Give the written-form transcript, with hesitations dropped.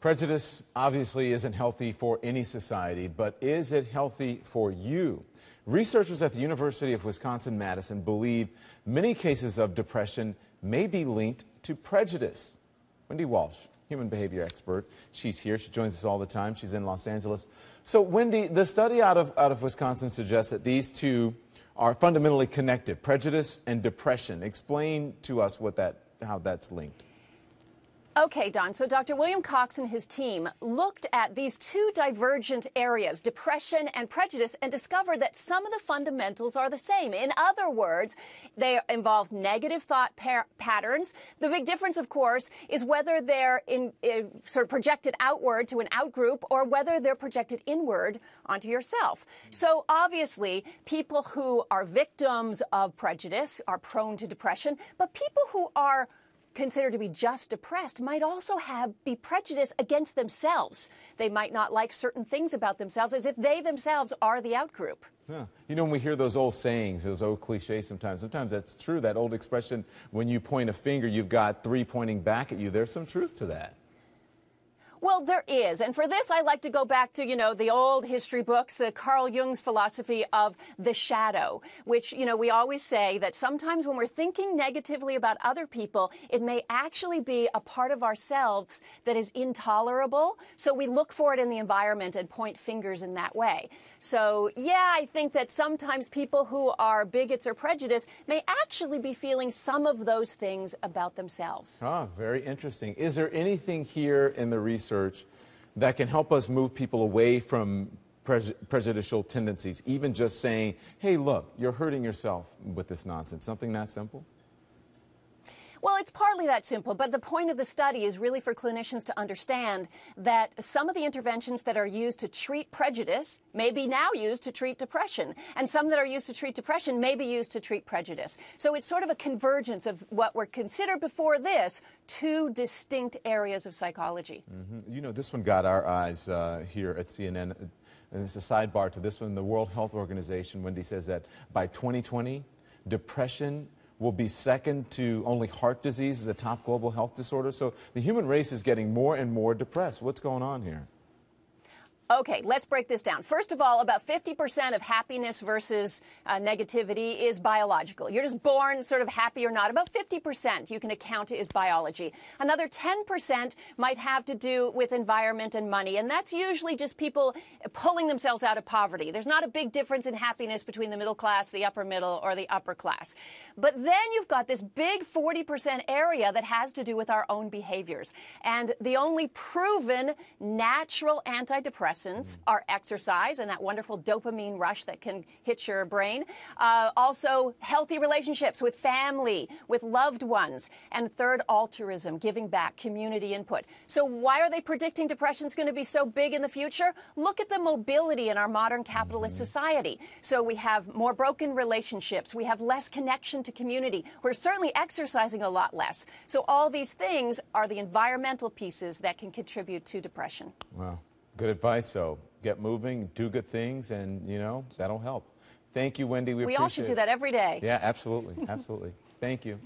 Prejudice obviously isn't healthy for any society, but is it healthy for you? Researchers at the University of Wisconsin-Madison believe many cases of depression may be linked to prejudice. Wendy Walsh, human behavior expert, she's here. She joins us all the time. She's in Los Angeles. So, Wendy, the study out of Wisconsin suggests that these two are fundamentally connected, prejudice and depression. Explain to us how that's linked. Okay, Don. So Dr. William Cox and his team looked at these two divergent areas, depression and prejudice, and discovered that some of the fundamentals are the same. In other words, they involve negative thought patterns. The big difference, of course, is whether they're sort of projected outward to an outgroup or whether they're projected inward onto yourself. So obviously, people who are victims of prejudice are prone to depression, but people who are considered to be just depressed might also be prejudiced against themselves. They might not like certain things about themselves as if they themselves are the outgroup. Yeah. You know, when we hear those old sayings, those old cliches sometimes that's true. That old expression, when you point a finger, you've got three pointing back at you. There's some truth to that. Well, there is. And for this, I like to go back to, the old history books, the Carl Jung's philosophy of the shadow, which, we always say that sometimes when we're thinking negatively about other people, it may actually be a part of ourselves that is intolerable. So we look for it in the environment and point fingers in that way. So, yeah, I think that sometimes people who are bigots or prejudiced may actually be feeling some of those things about themselves. Ah, very interesting. Is there anything here in the research that can help us move people away from prejudicial tendencies, even just saying, hey, look, you're hurting yourself with this nonsense, something that simple? Well, it's partly that simple, but the point of the study is really for clinicians to understand that some of the interventions that are used to treat prejudice may be now used to treat depression, and some that are used to treat depression may be used to treat prejudice. So it's sort of a convergence of what were considered before this two distinct areas of psychology. Mm-hmm. This one got our eyes here at CNN, and it's a sidebar to this one. The World Health Organization, Wendy, says that by 2020, depression will be second to only heart disease as a top global health disorder. So the human race is getting more and more depressed. What's going on here? Okay, let's break this down. First of all, about 50% of happiness versus negativity is biological. You're just born sort of happy or not. About 50% you can account is biology. Another 10% might have to do with environment and money, and that's usually just people pulling themselves out of poverty. There's not a big difference in happiness between the middle class, the upper middle, or the upper class. But then you've got this big 40% area that has to do with our own behaviors. And the only proven natural antidepressants are exercise and that wonderful dopamine rush that can hit your brain. Also, healthy relationships with family, with loved ones. And third, altruism, giving back, community input. So why are they predicting depression is going to be so big in the future? Look at the mobility in our modern capitalist society. So we have more broken relationships. We have less connection to community. We're certainly exercising a lot less. So all these things are the environmental pieces that can contribute to depression. Wow. Good advice. So get moving, do good things, and, that'll help. Thank you, Wendy. We appreciate it. We all should do that every day. Yeah, absolutely. Absolutely. Thank you.